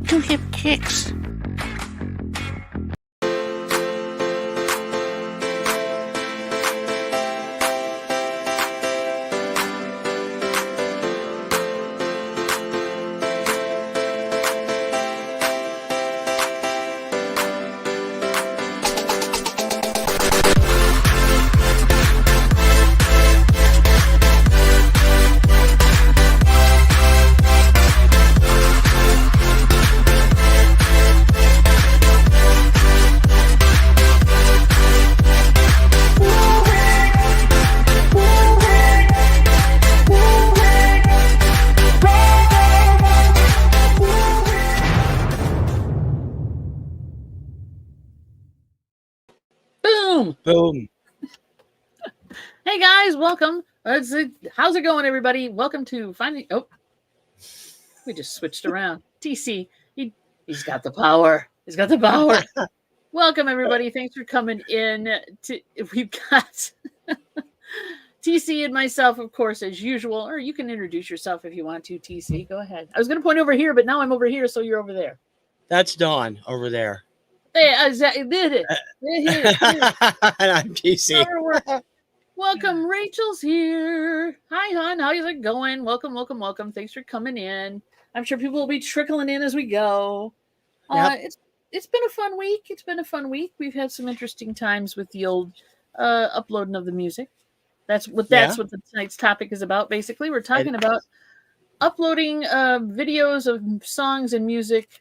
2 hip kicks. Boom. Hey guys, welcome. How's it going, everybody? Welcome to finally. Oh, we just switched around. TC, he's got the power. He's got the power. Welcome, everybody. Thanks for coming in. We've got TC and myself, of course, as usual. Or you can introduce yourself if you want to. TC, go ahead. I was going to point over here, but now I'm over here, so you're over there. That's Dawn over there. Hey, I did it. And I'm TC. Welcome, Rachel's here. Hi, hon. How's it going? Welcome. Thanks for coming in. I'm sure people will be trickling in as we go. Yep. It's been a fun week. We've had some interesting times with the old uploading of the music. That's what tonight's topic is about. Basically, we're talking about uploading videos of songs and music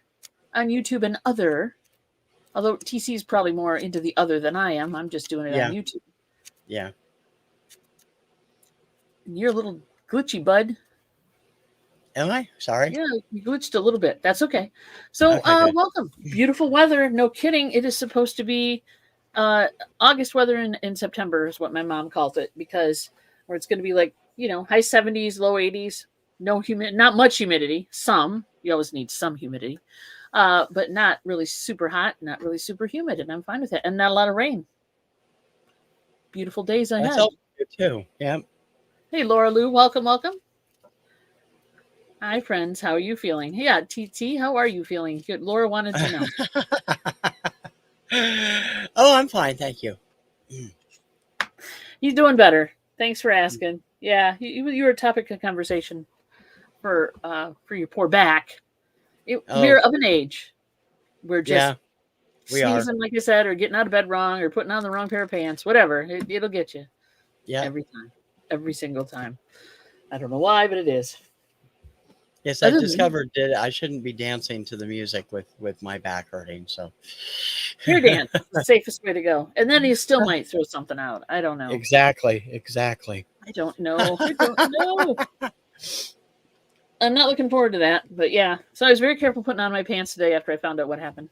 on YouTube and other. Although TC is probably more into the other than I am. I'm just doing it on YouTube. Yeah. You're a little glitchy, bud. Am I? Sorry. Yeah, you glitched a little bit. That's okay. So, welcome. Beautiful weather. No kidding. It is supposed to be August weather in September is what my mom calls it, because where it's going to be like, high 70s, low 80s. Not much humidity. Some. You always need some humidity. But not really super hot, not really super humid, and I'm fine with it. And not a lot of rain. Beautiful days ahead. That's all good too. Yeah. Hey, Laura Lou, welcome. Hi, friends. How are you feeling? Yeah, TT, how are you feeling? Good. Laura wanted to know. Oh, I'm fine. Thank you. He's doing better. Thanks for asking. Yeah, you were a topic of conversation for your poor back. We're of an age. We're just sneezing, like I said, or getting out of bed wrong, or putting on the wrong pair of pants. Whatever. It'll get you. Yeah. Every time. Every single time. I don't know why, but it is. Yes, I discovered that I shouldn't be dancing to the music with my back hurting. So hair dance, the safest way to go. And then he still might throw something out. I don't know. Exactly. I don't know. I'm not looking forward to that, but yeah. So I was very careful putting on my pants today after I found out what happened.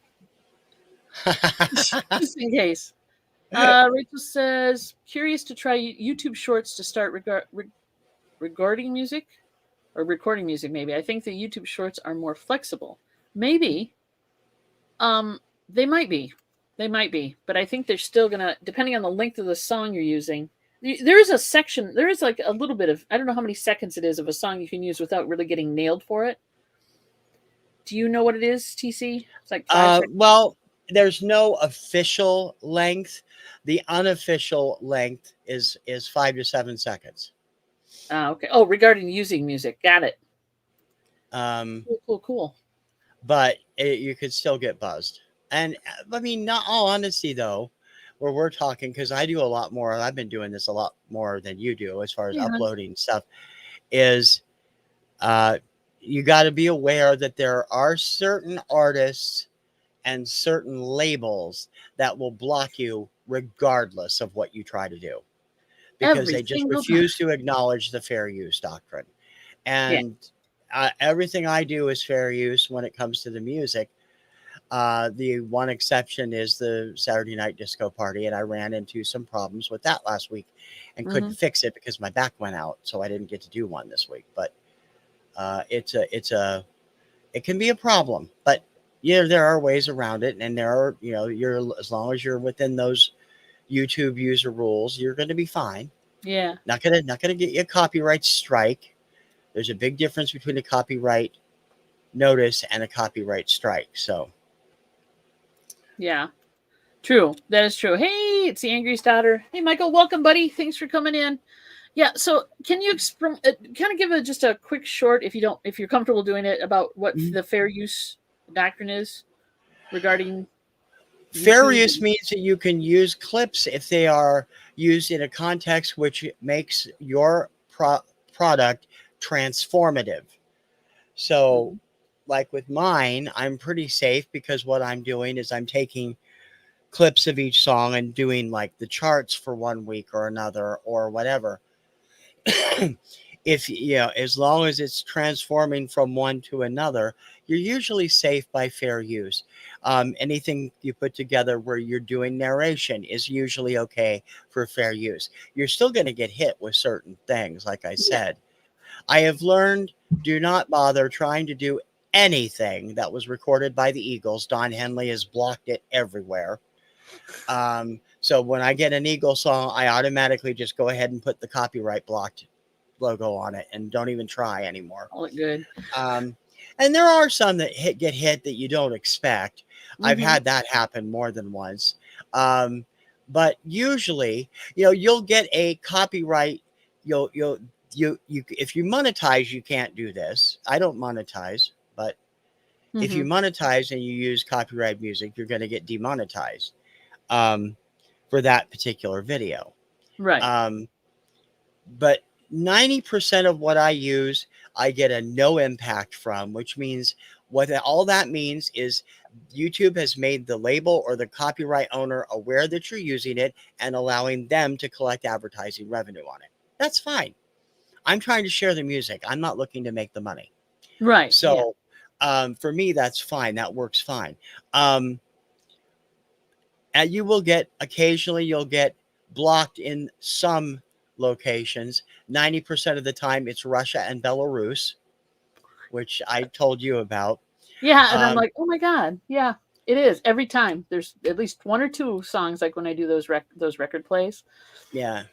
Just in case. Rachel says, curious to try YouTube Shorts to start recording music, maybe. I think the YouTube Shorts are more flexible. Maybe. They might be. But I think they're still going to, depending on the length of the song you're using, there is a section, there is like a little bit of, I don't know how many seconds it is of a song you can use without really getting nailed for it. Do you know what it is, TC? It's like 5 seconds. Well, there's no official length. The unofficial length is 5 to 7 seconds. Okay. Oh, regarding using music. Got it. Cool. But you could still get buzzed. And I mean, not all honesty, though, where we're talking, because I do a lot more. I've been doing this a lot more than you do as far as uploading stuff, is you got to be aware that there are certain artists and certain labels that will block you regardless of what you try to do, because they just refuse to acknowledge the fair use doctrine. And everything I do is fair use when it comes to the music. The one exception is the Saturday Night Disco Party, and I ran into some problems with that last week and couldn't fix it because my back went out, so I didn't get to do one this week. But it can be a problem, but there are ways around it, and there are, as long as you're within those YouTube user rules, you're going to be fine. Yeah. Not gonna get you a copyright strike. There's a big difference between a copyright notice and a copyright strike. So Yeah. True. That is true. Hey, it's the Angry's daughter. Hey, Michael, welcome, buddy. Thanks for coming in. Yeah. So, can you kind of give just a quick short, if you're comfortable doing it, about what mhm. the fair use doctrine is regarding Fair YouTube? use means that you can use clips if they are used in a context which makes your product transformative. So, Mhm. like with mine, I'm pretty safe because what I'm doing is I'm taking clips of each song and doing like the charts for one week or another or whatever. If you know, as long as it's transforming from one to another, you're usually safe by fair use. Anything you put together where you're doing narration is usually okay for fair use. You're still going to get hit with certain things, like I Yeah. said. I have learned, do not bother trying to do anything that was recorded by the Eagles. Don Henley has blocked it everywhere. So when I get an Eagle song, I automatically just go ahead and put the copyright blocked logo on it and don't even try anymore. All good. Um, and there are some that get hit that you don't expect. I've Mm-hmm. had that happen more than once. Um, but usually, you'll get a copyright. You'll you if you monetize, you can't do this. I don't monetize, but if Mm-hmm. you monetize and you use copyright music, you're going to get demonetized um, for that particular video. Right. Um, but 90% of what I use, I get a no impact from, which means all that means is YouTube has made the label or the copyright owner aware that you're using it and allowing them to collect advertising revenue on it. That's fine. I'm trying to share the music. I'm not looking to make the money. Right. Yeah. So for me, that's fine. That works fine. Um, and you will get occasionally you'll get blocked in some locations. 90% of the time it's Russia and Belarus, which I told you about. Yeah. And I'm um, like, oh my god. Yeah. It is every time. There's at least one or two songs like when I do those record plays. yeah.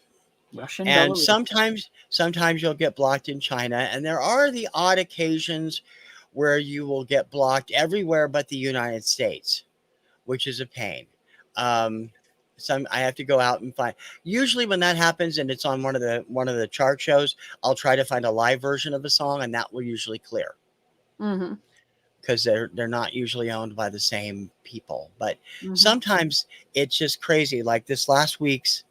Russian And Belarus. sometimes you'll get blocked in China, and there are the odd occasions where you will get blocked everywhere but the United States, which is a pain. Um, some I have to go out and find. Usually, when that happens and it's on one of the chart shows, I'll try to find a live version of a song, and that will usually clear Mm-hmm. because they're not usually owned by the same people. But Mm-hmm. sometimes it's just crazy. Like this last week's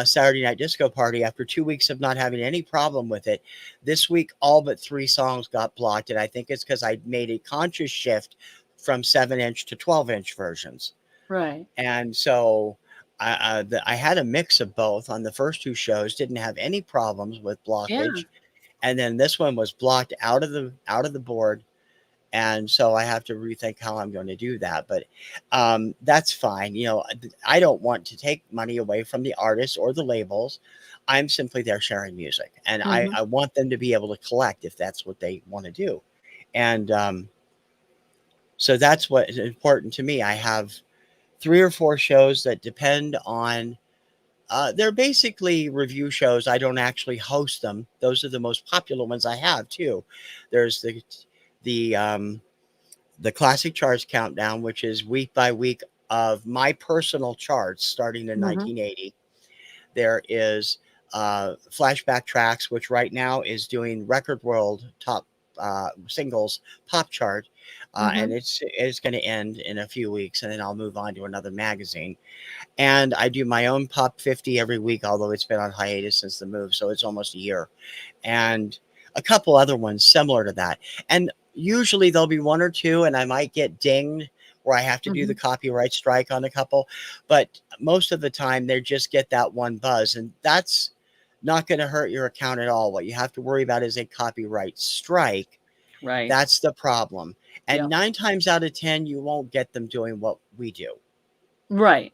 Saturday Night Disco Party, after 2 weeks of not having any problem with it, this week all but three songs got blocked, and I think it's because I made a conscious shift from 7-inch to 12-inch versions. Right. And so I had a mix of both on the first two shows, didn't have any problems with Yeah. blockage. And then this one was blocked out of the board. And so I have to rethink how I'm going to do that. But that's fine. I don't want to take money away from the artists or the labels. I'm simply there sharing music. And I, Mm-hmm. I want them to be able to collect if that's what they want to do. And so that's what is important to me. I have three or four shows that depend on they're basically review shows. I don't actually host them. Those are the most popular ones I have too. There's the the classic charts countdown, which is week by week of my personal charts starting in Mm-hmm. 1980. There is flashback tracks, which right now is doing record world top singles pop chart. Mm-hmm. And it's going to end in a few weeks, and then I'll move on to another magazine. And I do my own Pop 50 every week, although it's been on hiatus since the move, so it's almost a year. And a couple other ones similar to that. And usually there'll be one or two, and I might get dinged where I have to do Mm-hmm. the copyright strike on a couple. But most of the time, they just get that one buzz, and that's not going to hurt your account at all. What you have to worry about is a copyright strike. Right. That's the problem. And Yeah. 9 times out of 10, you won't get them doing what we do. Right.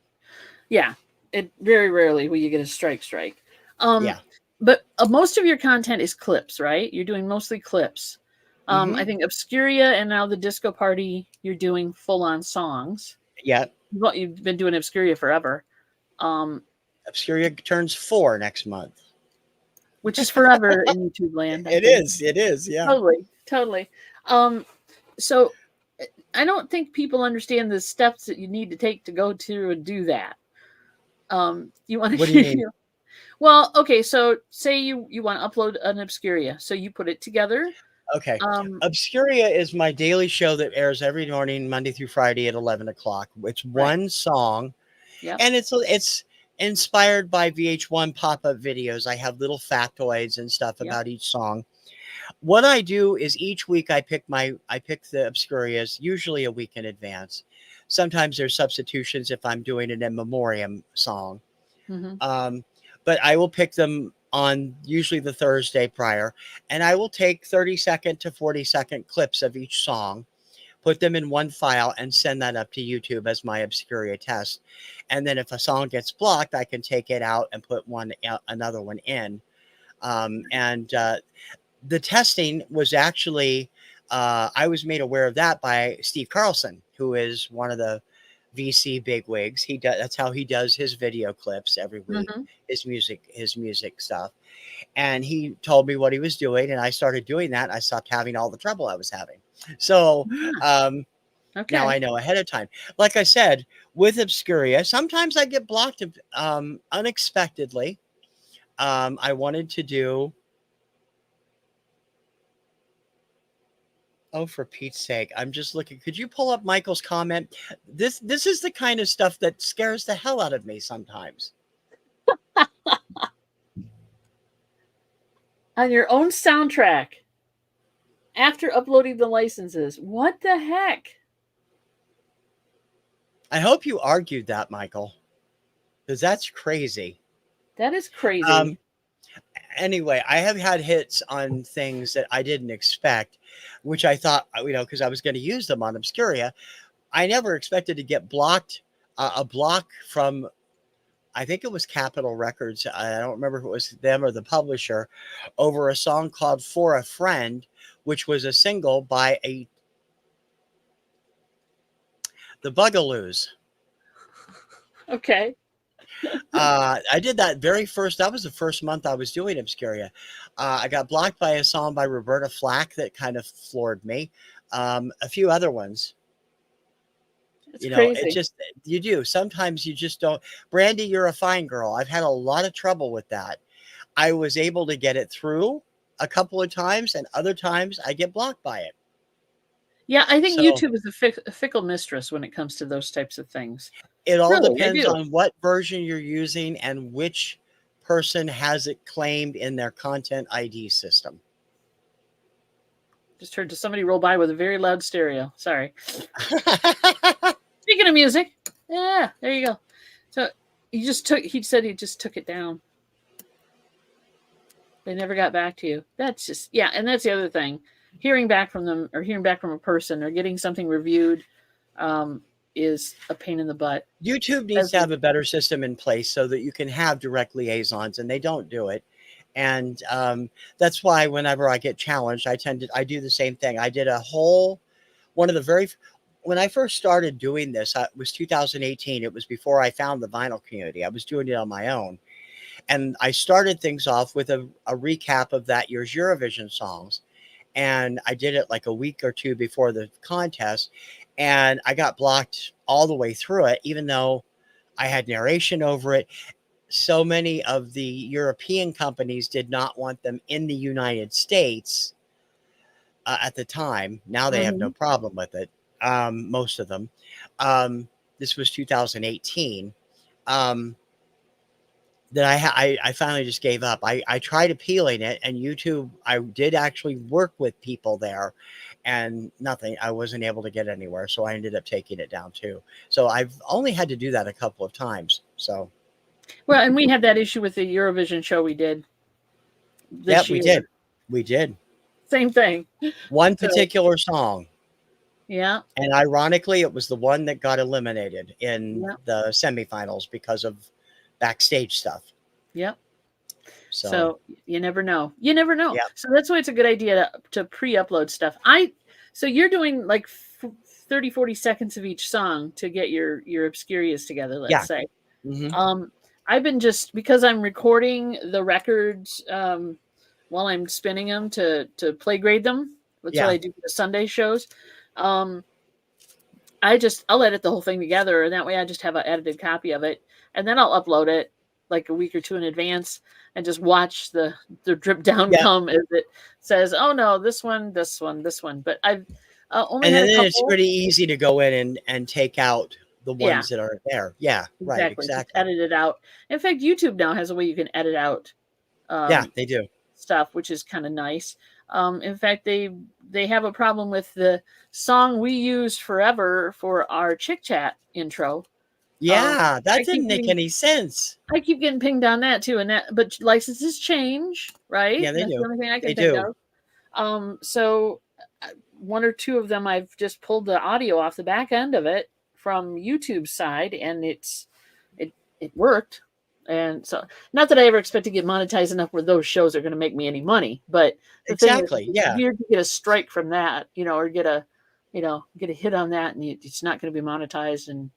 Yeah. It very rarely will you get a strike. Um, Yeah. but most of your content is clips, right? You're doing mostly clips. Hmm. I think Obscuria and now the Disco Party, you're doing full on songs. Yeah. Well, you've been doing Obscuria forever, um, Obscuria turns 4 next month. which is forever in YouTube land, I It think. is. It is. Yeah. Totally, totally. Um, So I don't think people understand the steps that you need to take to go to and do that. You want What do you to mean? well, okay, so say you want to upload an Obscuria, so you put it together. Okay. Um, Obscuria is my daily show that airs every morning, Monday through Friday at 11 o'clock. It's right. one song, Yep. and it's inspired by VH1 pop-up videos. I have little factoids and stuff Yep. about each song. What I do is each week I pick the Obscurias, usually a week in advance. Sometimes there's substitutions if I'm doing an in memoriam song. Hmm. Um, but I will pick them on usually the Thursday prior, and I will take 30-second to 40-second clips of each song, put them in one file, and send that up to YouTube as my Obscuria test. And then if a song gets blocked, I can take it out and put another one in. And The testing was actually, I was made aware of that by Steve Carlson, who is one of the VC bigwigs. That's how he does his video clips every week, Hmm. his music stuff. And he told me what he was doing, and I started doing that. And I stopped having all the trouble I was having. So Yeah. um, now I Okay. know ahead of time. Like I said, with Obscuria, sometimes I get blocked unexpectedly. I wanted to do. Oh, for Pete's sake. I'm just looking. Could you pull up Michael's comment? This is the kind of stuff that scares the hell out of me sometimes. On your own soundtrack after uploading the licenses. What the heck? I hope you argued that, Michael, because that's crazy. That is crazy. Um, anyway, I have had hits on things that I didn't expect, which I thought, because I was going to use them on Obscuria. I never expected to get blocked, a block from, I think it was Capitol Records. I don't remember if it was them or the publisher, over a song called For a Friend, which was a single by the Bugaloos. Okay. I did that that was the first month I was doing Obscuria. I got blocked by a song by Roberta Flack that kind of floored me. A few other ones. It's It crazy. just, you do. Sometimes you just don't. Brandy, you're a fine girl. I've had a lot of trouble with that. I was able to get it through a couple of times, and other times I get blocked by it. Yeah, I think So YouTube is a fickle mistress when it comes to those types of things. it all Really, I depends do. on what version you're using and which person has it claimed in their content ID system. Just heard somebody roll by with a very loud stereo. Sorry. Speaking of music, yeah, there you go. So he said he just took it down. They never got back to you. That's just, yeah, and that's the other thing. Hearing back from them or hearing back from a person or getting something reviewed is a pain in the butt. YouTube needs to have a better system in place so that you can have direct liaisons, and they don't do it. And that's why whenever I get challenged, I do the same thing. I did one of the when I first started doing this, it was 2018. It was before I found the vinyl community. I was doing it on my own. And I started things off with a recap of that year's Eurovision songs. And I did it like a week or two before the contest. And I got blocked all the way through it, even though I had narration over it. So many of the European companies did not want them in the United States at the time. Now they have no Mhm. problem with it, most of them. This was 2018. Um, that I finally just gave up. I tried appealing it, and YouTube, I did actually work with people there, and nothing. I wasn't able to get anywhere, so I ended up taking it down too. So I've only had to do that a couple of times. So Well, and we had that issue with the Eurovision show we did yeah, this we year. did. We did Same thing. one So, particular song, yeah, and ironically, it was the one that got eliminated in yeah, the semifinals because of backstage stuff. yeah. So So you never know. You never know. yeah, So that's why it's a good idea to pre-upload stuff. So you're doing like 30, 40 seconds of each song to get your obscurias together, let's yeah. say. Hmm. Um, I've been just because I'm recording the records while I'm spinning them to play grade them. That's what Yeah. I do for the Sunday shows. I'll edit the whole thing together, and that way I just have an edited copy of it, and then I'll upload it like a week or two in advance, and just watch the drip down Yeah. come as it says, "Oh no, this one, this one, this one." But I've only And had then a it's couple. pretty easy to go in and take out the Yeah, ones that aren't there. Yeah, right, exactly. Just exactly. edit it out. In fact, YouTube now has a way you can edit out Yeah, um, they do. stuff, which is kind of nice. In fact, they have a problem with the song we used forever for our Chick Chat intro. Yeah, I that keep didn't make getting any sense. pinged on that too, and that but licenses change, right? Yeah, they That's the do. only thing I They can think do. of. So one or two of them I've just pulled the audio off the back end of it from YouTube's side, and it worked. And so, not that I ever expect to get monetized enough where those shows are going to make me any money, but the thing is, Exactly. it's Yeah. weird to get a strike from that, or get a hit on that, and it's not going to be monetized, and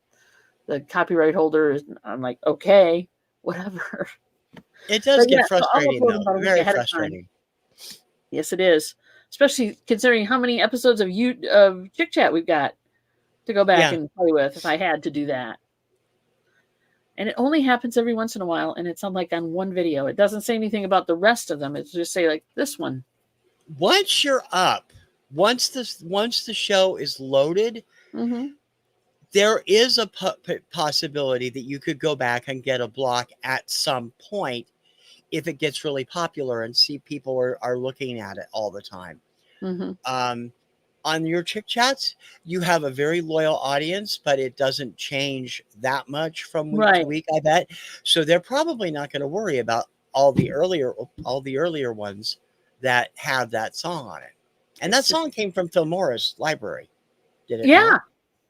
the copyright holder is. I'm like, okay, whatever. It But does yeah, get so I'll frustrating upload though. about a week Very ahead of time. frustrating. Yes, it is. Especially considering how many episodes of Chick Chat we've got to go back Yeah. and play with if I had to do that. And it only happens every once in a while, and it's on like on one video. It doesn't say anything about the rest of them. It's just say like this one. Once you're up, once the show is loaded, Mm-hmm. there is a possibility that you could go back and get a block at some point if it gets really popular and see people are looking at it all the time. Mm-hmm. Um, on your Chick Chats, you have a very loyal audience, but it doesn't change that much from week to Right. week, I bet. So they're probably not going to worry about all the earlier ones that have that song on it. And that It's just song came from Filmora's library, did it not? yeah.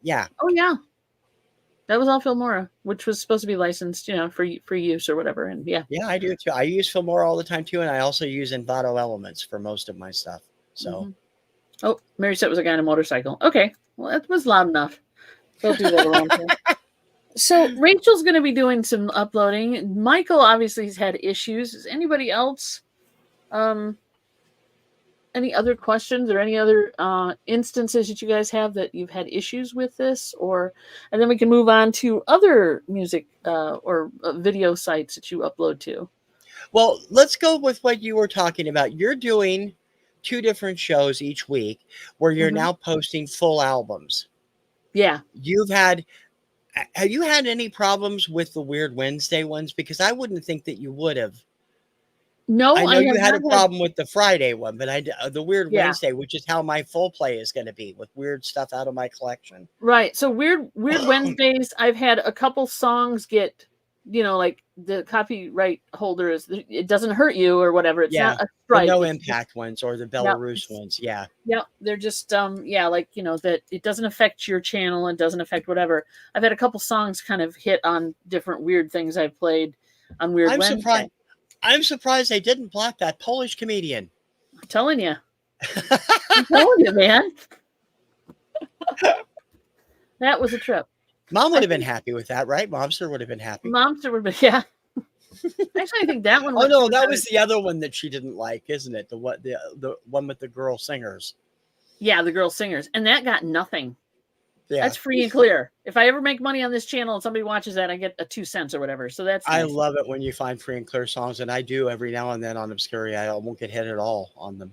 Yeah. Oh yeah. That was all Filmora, which was supposed to be licensed, for use or whatever. And yeah. Yeah, I do too. I use Filmora all the time too, and I also use Envato Elements for most of my stuff. So Mm-hmm. Oh, Mary said it was a guy on a motorcycle. Okay. Well, that was loud enough. They'll do that around here. So Rachel's going to be doing some uploading. Michael obviously has had issues. Is anybody else? Any other questions or any other instances that you guys have that you've had issues with this, and then we can move on to other music or video sites that you upload to. well, let's go with what you were talking about. You're doing 2 different shows each week where you're Mm-hmm. now posting full albums. Yeah. Have you had any problems with the Weird Wednesday ones? Because I wouldn't think that you would have. I No, know I you have had not a had. problem with the Friday one, but the Weird Yeah. Wednesday, which is how my full play is going to be with weird stuff out of my collection. Right. So weird Wednesdays. I've had a couple songs get, like the copyright holder it doesn't hurt you or whatever. It's Yeah. not a The strike. No It's just, Impact ones or the yeah, Belarus ones. Yeah. yeah. They're just like that it doesn't affect your channel and doesn't affect whatever. I've had a couple songs kind of hit on different weird things I've played on Weird I'm Wednesday. surprised. I'm surprised they didn't block that Polish comedian. I'm telling you. I'm telling you, man. That was a trip. Mom I would have been think happy with that, right? Momster would have been happy. Momster would be, yeah. Actually, I think that one Oh went no, through that about was the other one that she didn't like, isn't it? The one with the girl singers. Yeah, the girl singers. And that got nothing. Yeah. That's free and clear. If I ever make money on this channel and somebody watches that, I get a 2 cents or whatever. So that's I nice. love it when you find free and clear songs, and I do every now and then on Obscuria. I won't get hit at all on them.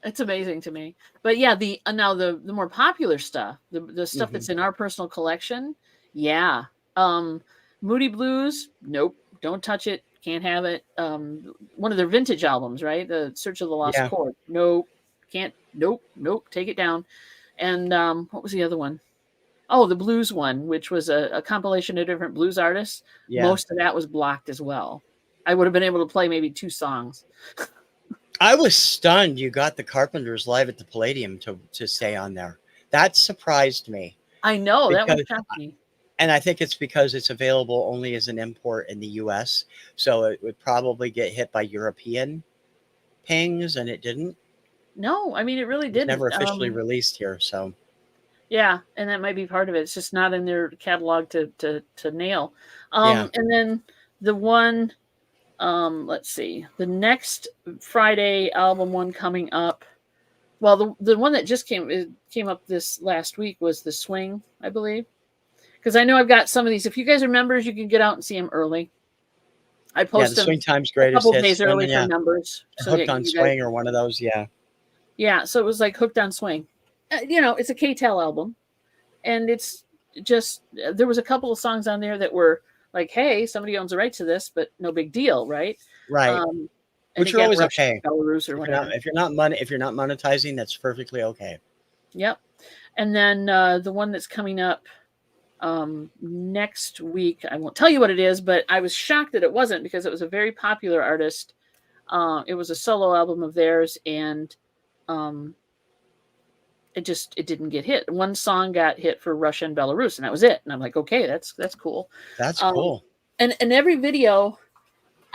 It's amazing to me. But yeah, now the more popular stuff, the stuff that's in our personal collection, yeah. Moody Blues, nope, don't touch it, can't have it. One of their vintage albums, right? The Search of the Lost Yeah. Chord. Nope, can't. Nope, take it down. And what was the other one? Oh, the blues one, which was a compilation of different blues artists. Yeah. Most of that was blocked as well. I would have been able to play maybe 2 songs. I was stunned you got the Carpenters live at the Palladium to stay on there. That surprised me. I know, that Because would shock me. And I think it's because it's available only as an import in the US. So it would probably get hit by European pings, and it didn't. No, I mean, it really It was didn't. never officially released here. So Yeah, and that might be part of it. It's just not in their catalog to nail. Yeah. And then the one, let's see, the next Friday album one coming up Well, the one that just came up this last week was the swing, I believe. Because I know I've got some of these. If you guys are members, you can get out and see them early. I Yeah, post the them Swing Time's a greatest couple hits. days early Swinging, for yeah. members, so Hooked that on you guys. Swing or one of those, yeah. Yeah, so it was like Hooked on Swing. It's a K-Tel album, and it's just there was a couple of songs on there that were like, "Hey, somebody owns the rights to this, but no big deal, right?" Right. Um, and Which are again, always Russia, okay. Belarus, or If whatever. you're not monetizing, that's perfectly okay. Yep. And then the one that's coming up next week, I won't tell you what it is, but I was shocked that it wasn't because it was a very popular artist. It was a solo album of theirs, and um, it didn't get hit. One song got hit for Russia and Belarus, and that was it. And I'm like, okay, that's cool. That's Um, cool. and every video,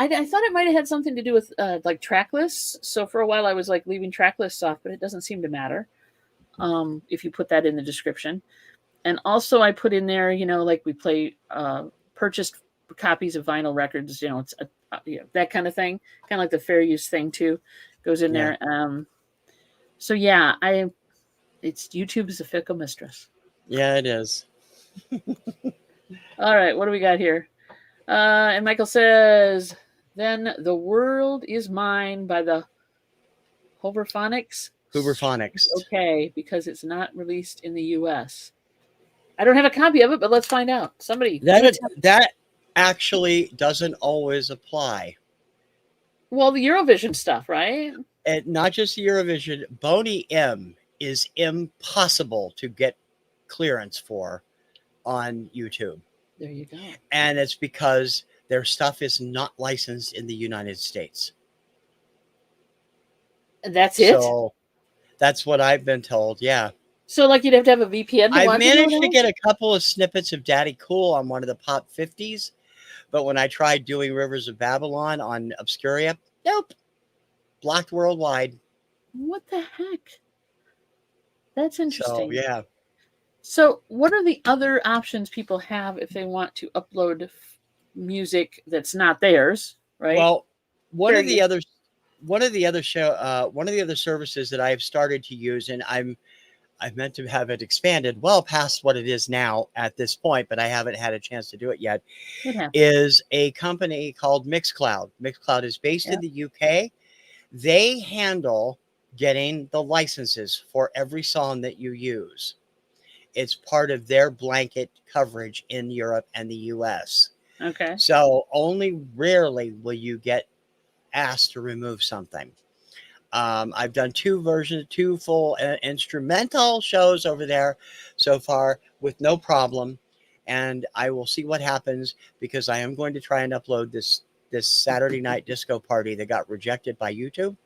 I thought it might have had something to do with like track lists. So for a while, I was like leaving track lists off, but it doesn't seem to matter if you put that in the description. And also, I put in there, like we play purchased copies of vinyl records. It's that kind of thing, kind of like the fair use thing too, goes in Yeah. there. So yeah, it's YouTube is a fickle mistress. Yeah, it is. All right, what do we got here? And Michael says, "Then the world is mine" by the Hoverphonics. Hooverphonics. Okay, because it's not released in the U.S. I don't have a copy of it, but let's find out. Somebody. That actually doesn't always apply. Well, the Eurovision stuff, right? And not just the Eurovision, Boney M is impossible to get clearance for on YouTube. There you go. And it's because their stuff is not licensed in the United States. And that's it? So that's what I've been told. Yeah. So, like, you'd have to have a VPN to I watch managed it? to get a couple of snippets of Daddy Cool on one of the pop 50s. But when I tried doing Rivers of Babylon on Obscuria, nope. Blocked worldwide. What the heck? That's interesting. So, yeah. So, what are the other options people have if they want to upload music that's not theirs, right? Well, one of the other services that I've started to use, and I've meant to have it expanded well past what it is now at this point, but I haven't had a chance to do it yet, is a company called Mixcloud. Mixcloud is based in the UK. They handle getting the licenses for every song that you use. It's part of their blanket coverage in Europe and the US. Okay. So only rarely will you get asked to remove something. I've done two full instrumental shows over there so far with no problem. And I will see what happens because I am going to try and upload this Saturday night disco party that got rejected by YouTube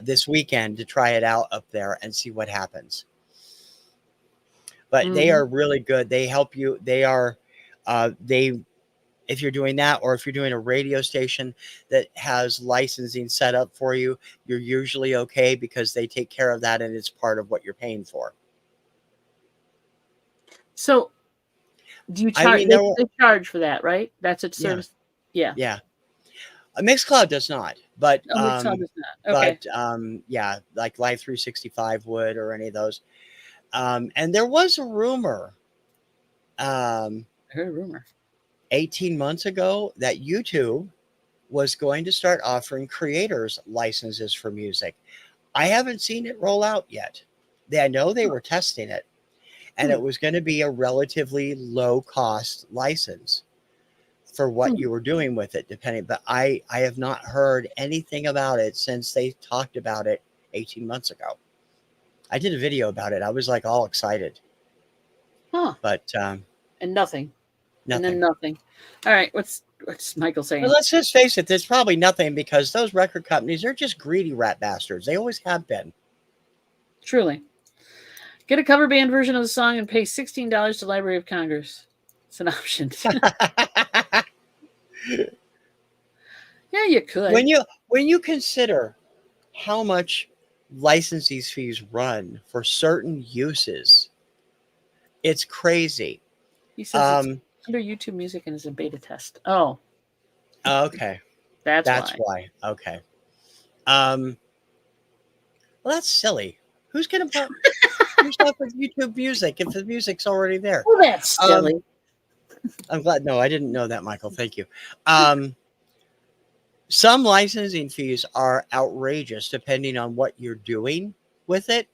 this weekend to try it out up there and see what happens. But they are really good. They help you. If you're doing that, or if you're doing a radio station that has licensing set up for you, you're usually okay because they take care of that and it's part of what you're paying for. So, do you charge? They charge for that, right? That's a service. Yeah. Yeah. Mixcloud does not, but Mixcloud does not. Okay. But yeah, like Live 365 would, or any of those. And there was a rumor. I heard a rumor. 18 months ago that YouTube was going to start offering creators licenses for music. I haven't seen it roll out yet. I know they were testing it, and it was going to be a relatively low cost license for what you were doing with it, depending. But I have not heard anything about it since they talked about it 18 months ago. I did a video about it. I was like all excited. But and nothing. Nothing. And then nothing. All right. What's Michael saying? Well, let's just face it. There's probably nothing because those record companies are just greedy rat bastards. They always have been. Truly. Get a cover band version of the song and pay $16 to Library of Congress. It's an option. Yeah, you could. When you consider how much licensing fees run for certain uses, it's crazy. He says it's under YouTube Music and is a beta test. Oh. Okay. That's why. Okay. Well, that's silly. Who's going to put yourself with YouTube Music if the music's already there? Well, that's silly. I'm glad. No, I didn't know that, Michael. Thank you. Some licensing fees are outrageous depending on what you're doing with it.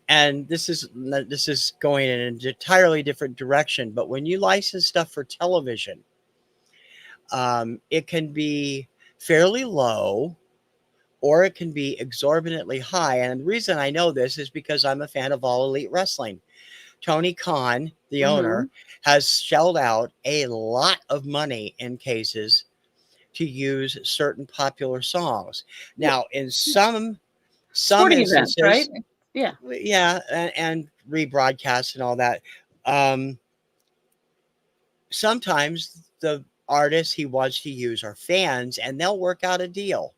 And this is going in an entirely different direction. But when you license stuff for television, it can be fairly low or it can be exorbitantly high. And the reason I know this is because I'm a fan of All Elite Wrestling. Tony Khan, the owner, has shelled out a lot of money in cases to use certain popular songs. Now, in some Sporting instances, events, right? Yeah. Yeah, and rebroadcast and all that. Sometimes the artists he wants to use are fans, and they'll work out a deal.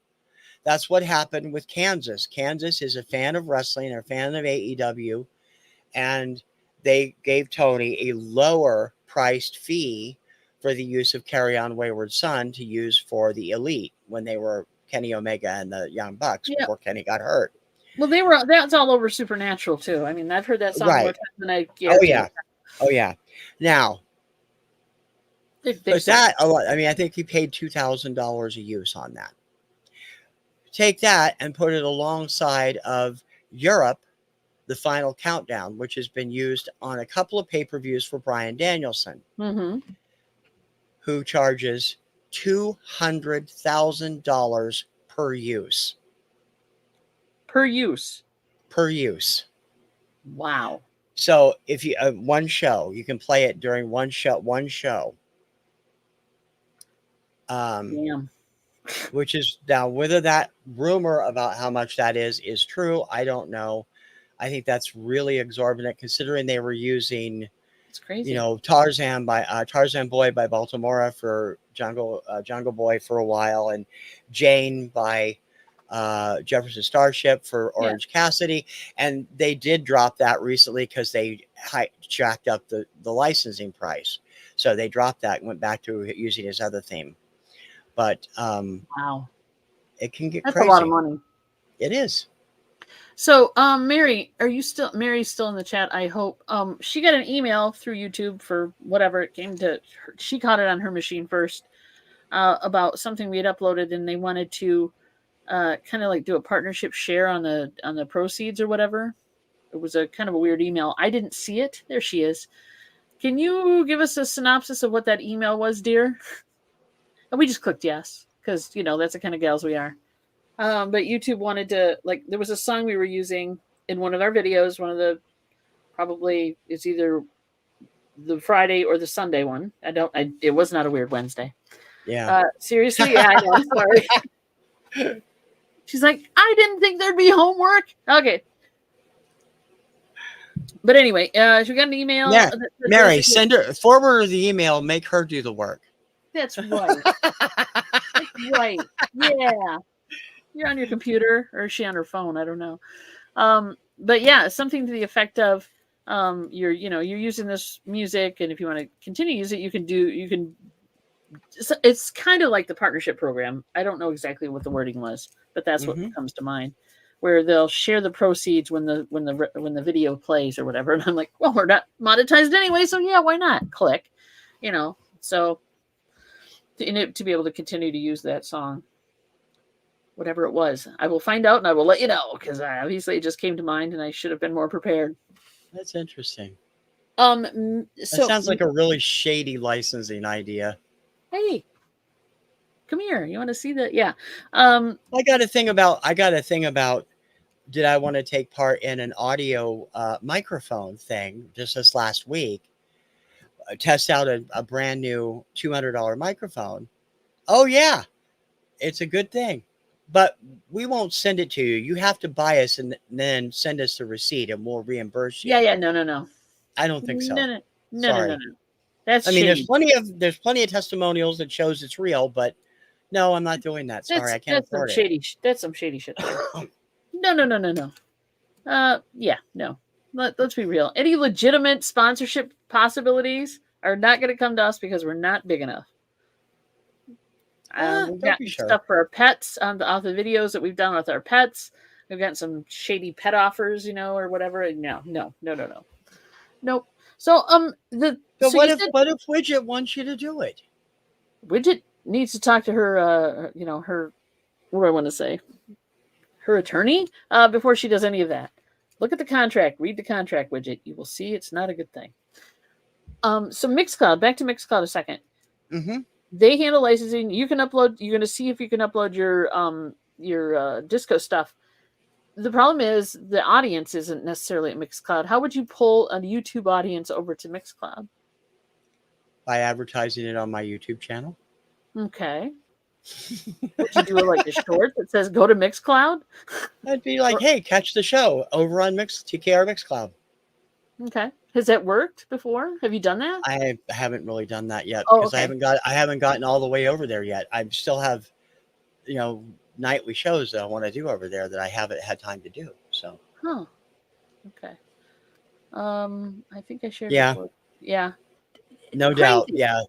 That's what happened with Kansas. Kansas is a fan of wrestling, they're a fan of AEW, and they gave Tony a lower priced fee for the use of Carry On Wayward Son to use for the Elite when they were Kenny Omega and the Young Bucks before Kenny got hurt. Well, that's all over Supernatural too. I mean, I've heard that song more times than I care to. Oh yeah. Now, but that a lot. I mean, I think he paid $2,000 a use on that. Take that and put it alongside of Europe, the Final Countdown, which has been used on a couple of pay-per-views for Bryan Danielson, who charges $200,000 per use. Per use. Per use. Wow. So if you one show, you can play it during one show. Damn. Which is now whether that rumor about how much that is true, I don't know. I think that's really exorbitant considering they were using, it's crazy. You know, Tarzan Boy by Baltimora for Jungle Boy for a while, and Jane by Jefferson Starship for Orange Cassidy, and they did drop that recently because they jacked up the licensing price, so they dropped that and went back to using his other theme. But wow, it can get that's crazy. A lot of money. It is. So, Mary, Mary's still in the chat, I hope. She got an email through YouTube for whatever it came to her. She caught it on her machine first about something we had uploaded, and they wanted to kind of like do a partnership share on the proceeds or whatever. It was a kind of a weird email. I didn't see it. There she is. Can you give us a synopsis of what that email was, dear? And we just clicked yes, because, you know, that's the kind of gals we are. But YouTube wanted to, like, there was a song we were using in one of our videos, one of the, probably, it's either the Friday or the Sunday one. It was not a weird Wednesday. Yeah. Seriously? Yeah, I know. Sorry. She's like, I didn't think there'd be homework. Okay. But anyway, she got an email. Yeah. Mary, forward the email, make her do the work. That's right. That's right. Yeah. You're on your computer, or is she on her phone? I don't know. But yeah, something to the effect of you're using this music, and if you want to continue to use it, you can. It's kind of like the partnership program. I don't know exactly what the wording was, but that's what comes to mind. Where they'll share the proceeds when the video plays or whatever. And I'm like, well, we're not monetized anyway, so yeah, why not? Click, so to be able to continue to use that song, whatever it was. I will find out and I will let you know, because obviously it just came to mind and I should have been more prepared. That's interesting. That sounds like a really shady licensing idea. Hey, come here. You want to see that? Yeah. I got a thing about did I want to take part in an audio microphone thing just this last week? Test out a brand new $200 microphone. Oh yeah, it's a good thing. But we won't send it to you. You have to buy us and then send us the receipt, and we'll reimburse you. Yeah. No. I don't think so. No. Sorry. No. That's. I mean, there's plenty of testimonials that shows it's real, but no, I'm not doing that. Sorry, I can't afford it. That's some shady shit. No. Yeah, no. Let's be real. Any legitimate sponsorship possibilities are not going to come to us because we're not big enough. We've got stuff for our pets off the videos that we've done with our pets. I've gotten some shady pet offers, or whatever. No. Nope. So So so you said what if Widget wants you to do it? Widget needs to talk to her her, what do I want to say? Her attorney before she does any of that. Look at the contract, read the contract, Widget. You will see it's not a good thing. So Mixcloud, back to Mixcloud a second. Mm-hmm. They handle licensing. You can upload. You're going to see if you can upload your disco stuff. The problem is the audience isn't necessarily at Mixcloud. How would you pull a YouTube audience over to Mixcloud? By advertising it on my YouTube channel. Okay. Would you do it like a short that says go to Mixcloud? I'd be like, Or, hey, catch the show over on TKR Mixcloud. okay. Has that worked before? Have you done that? I haven't really done that yet Oh, because okay. I haven't gotten all the way over there yet. I still have, nightly shows that I want to do over there that I haven't had time to do. So. Huh. Okay. I think I shared Yeah. before. Yeah. No Crazy. doubt. Yeah.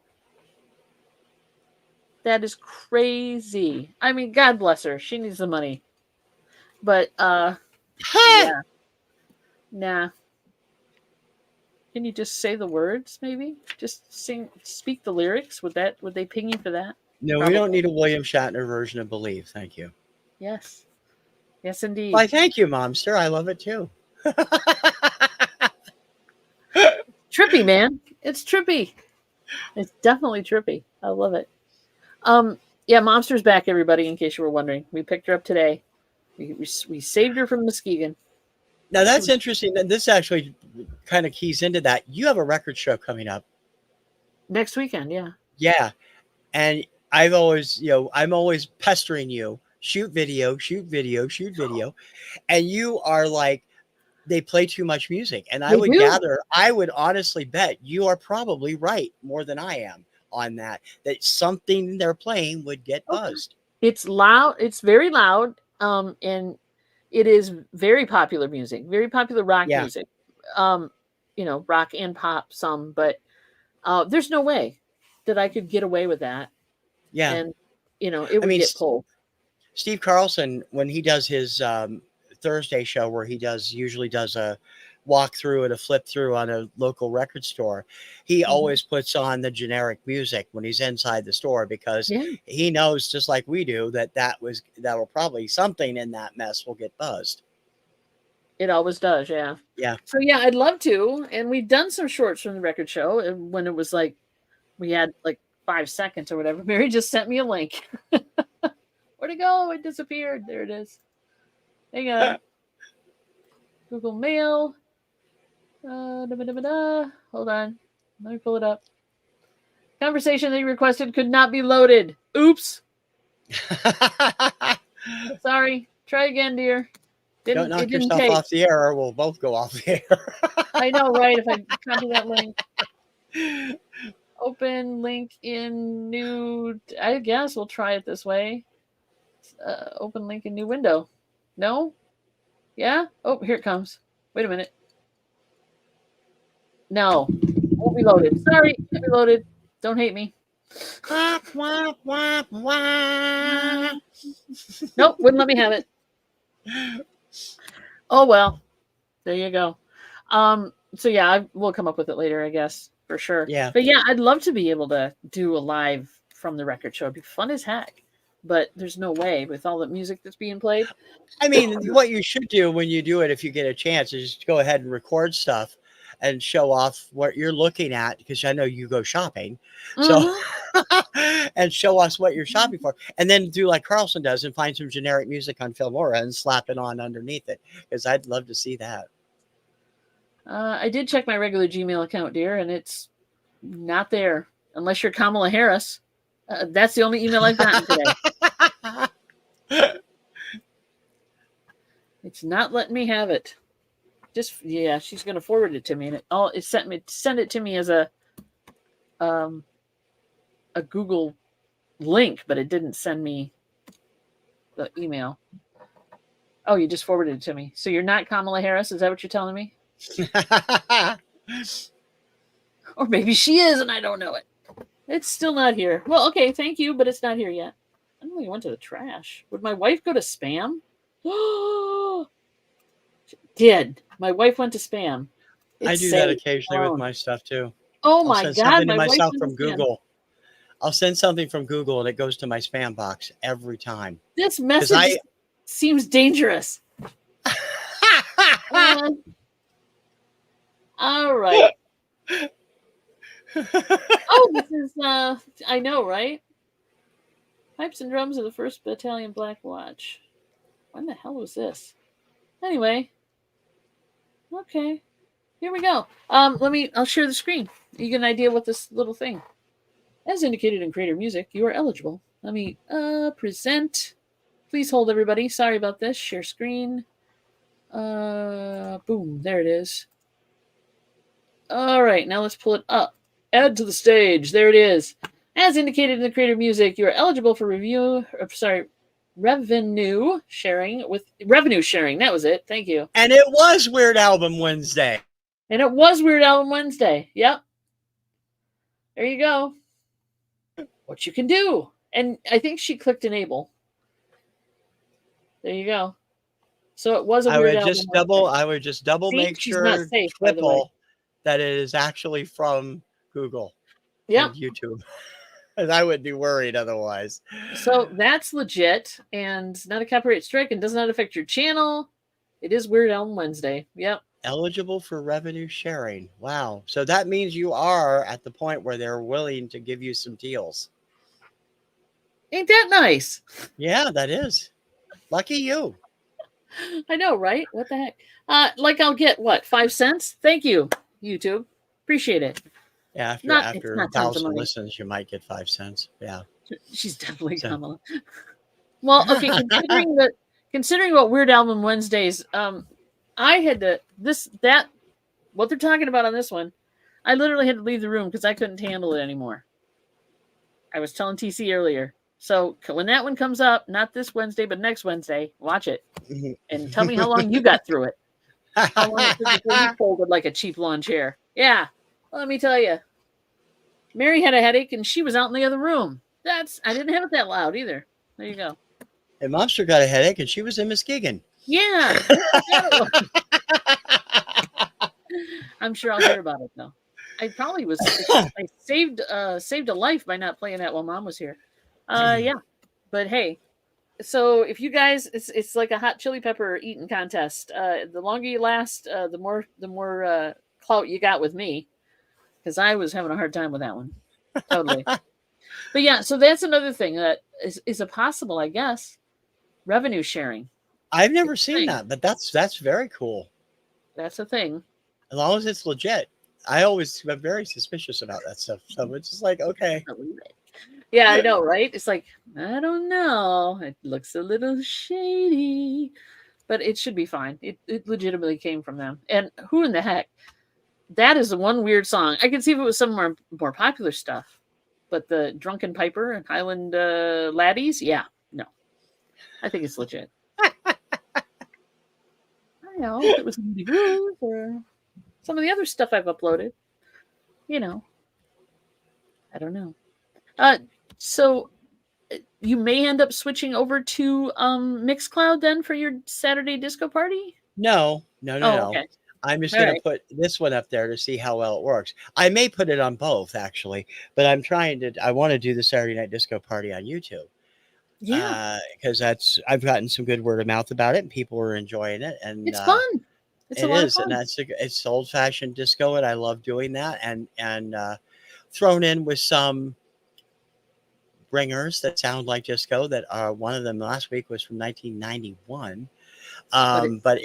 That is crazy. I mean, God bless her. She needs the money. But yeah. Nah. Can you just say the words maybe? Just speak the lyrics? Would they ping you for that? No, Probably. we don't need a William Shatner version of Believe. Thank you. Yes. Yes, indeed. Why, thank you, Momster. I love it too. Trippy, man. It's trippy. It's definitely trippy. I love it. Yeah, Momster's back, everybody, in case you were wondering. We picked her up today. We saved her from Muskegon. Now that's interesting. And this actually kind of keys into that. You have a record show coming up next weekend, yeah. Yeah. And I'm always pestering you. Shoot video. And you are like, they play too much music. And I would honestly bet you are probably right more than I am on that something they're playing would get buzzed. It's loud. It's very loud. And it is very popular music, very popular rock music. Rock and pop some, but there's no way that I could get away with that. Yeah. And it would get pulled. Steve Carlson, when he does his Thursday show where he usually does a walkthrough and a flip through on a local record store, he always puts on the generic music when he's inside the store because he knows, just like we do, that will probably something in that mess will get buzzed. It always does, yeah. Yeah. So yeah, I'd love to. And we've done some shorts from the record show when it was like we had like 5 seconds or whatever. Mary just sent me a link. Where'd it go? It disappeared. There it is. Hang on. Google Mail. Hold on. Let me pull it up. Conversation that you requested could not be loaded. Oops. Sorry. Try again, dear. Don't knock yourself off the air or we'll both go off the air. I know, right? If I copy that link. Open link in new. I guess we'll try it this way. Open link in new window. No? Yeah? Oh, here it comes. Wait a minute. No. Won't be loaded. Sorry. Won't be loaded. Don't hate me. Nope. Wouldn't let me have it. Oh, well. There you go. So yeah, we'll come up with it later, I guess, for sure. Yeah. But yeah, I'd love to be able to do a live from the record show. It'd be fun as heck. But there's no way with all the music that's being played. I mean, what you should do when you do it, if you get a chance, is just go ahead and record stuff and show off what you're looking at, because I know you go shopping. So, and show us what you're shopping for. And then do like Carlson does and find some generic music on Filmora and slap it on underneath it, because I'd love to see that. I did check my regular Gmail account, dear, and it's not there unless you're Kamala Harris. That's the only email I've gotten today. It's not letting me have it. She's going to forward it to me, and it sent it to me as a Google link, but it didn't send me the email. Oh, you just forwarded it to me. So you're not Kamala Harris? Is that what you're telling me? Or maybe she is, and I don't know it. It's still not here. Well, okay, thank you, but it's not here yet. I don't think it went to the trash. Would my wife go to spam? Did. My wife went to spam. I It's do that safe. occasionally with Alone. my stuff too. Oh I'll my send God, something to my wife myself went to from spam. Google. I'll send something from Google and it goes to my spam box every time. This Because message seems dangerous. Uh, all right. Oh, this is I know, right? Pipes and drums of the 1st Battalion Black Watch. When the hell was this? Anyway, okay. Here we go. I'll share the screen. You get an idea what this little thing. As indicated in Creator Music, you are eligible. Let me present. Please hold, everybody. Sorry about this. Share screen. Boom. There it is. All right, now let's pull it up. Add to the stage. There it is. As indicated in the Creator Music, you are eligible for revenue sharing with revenue sharing. That was it. Thank you. and it was Weird Album Wednesday. And it was Weird Album Wednesday. Yep. There you go. What you can do. And I think she clicked enable. There you go. So it was a Weird Album Wednesday. I would just double See, make she's not sure, safe, by the way. triple, that it is actually from Google Yep. and YouTube. And I would be worried otherwise. So that's legit and not a copyright strike and does not affect your channel. It is Weird Album Wednesday. Yep. Eligible for revenue sharing. Wow. So that means you are at the point where they're willing to give you some deals. Ain't that nice? Yeah, that is. Lucky you. I know, right? What the heck? Like I'll get what, 5 cents? Thank you, YouTube. Appreciate it. Yeah, It's after not tons of 1,000 money. listens, you might get 5 cents. Yeah. She's definitely So. Kamala. Well, okay, considering what Weird Album Wednesdays, I had to what they're talking about on this one, I literally had to leave the room because I couldn't handle it anymore. I was telling TC earlier. So when that one comes up, not this Wednesday, but next Wednesday, watch it and tell me how long you got through it. How long it took before you folded like a cheap lawn chair. Yeah, well, let me tell you. Mary had a headache and she was out in the other room. I didn't have it that loud either. There you go. And Momster got a headache and she was in Muskegon. Yeah. I'm sure I'll hear about it though. I probably was. I saved a life by not playing that while Mom was here. Yeah, but hey, so if you guys, it's like a hot chili pepper eating contest. The longer you last, the more clout you got with me, because I was having a hard time with that one. Totally. But yeah, so that's another thing that is a possible, I guess, revenue sharing. I've never seen that, but that's very cool. That's a thing. As long as it's legit. I always am very suspicious about that stuff. So it's just like, okay. Yeah, I know, right? It's like, I don't know. It looks a little shady, but it should be fine. It legitimately came from them. And who in the heck? That is the one weird song. I can see if it was some more popular stuff, but the Drunken Piper and Highland Laddies, yeah, no. I think it's legit. I know if it was Indie Groove or some of the other stuff I've uploaded. You know, I don't know. So you may end up switching over to Mixcloud then for your Saturday disco party? No. Okay. I'm just going to put this one up there to see how well it works. I may put it on both actually, but I want to do the Saturday Night Disco Party on YouTube. Yeah. Because I've gotten some good word of mouth about it and people are enjoying it. And it's fun. It's a lot of fun. And it's old fashioned disco and I love doing that. And thrown in with some ringers that sound like disco that one of them last week was from 1991. But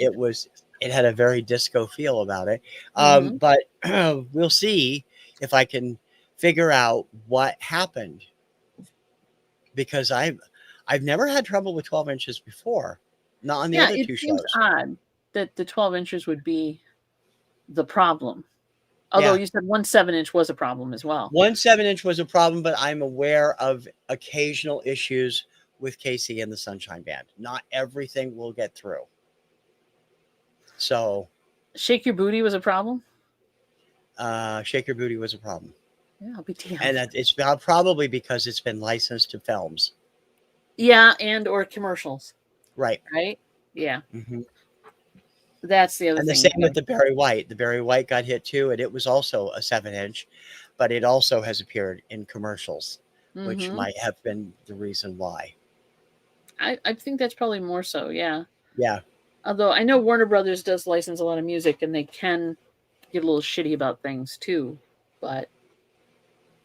it had a very disco feel about it. But we'll see if I can figure out what happened, because I've never had trouble with 12 inches before. Not on the other two shows. It seems odd that the 12 inches would be the problem. Although you said 1 7-inch was a problem as well. 1 7-inch was a problem, but I'm aware of occasional issues with Casey and the Sunshine Band. Not everything will get through. So, Shake Your Booty was a problem? Shake Your Booty was a problem. Yeah, I'll be damned. And it's probably because it's been licensed to films. Yeah, and or commercials. Right. Right? Yeah. Mm-hmm. That's the other And the thing. same with the Barry White. The Barry White got hit too, and it was also a 7 inch, but it also has appeared in commercials, which Mm-hmm. might have been the reason why. I think that's probably more so, yeah. Yeah. Although I know Warner Brothers does license a lot of music and they can get a little shitty about things too, but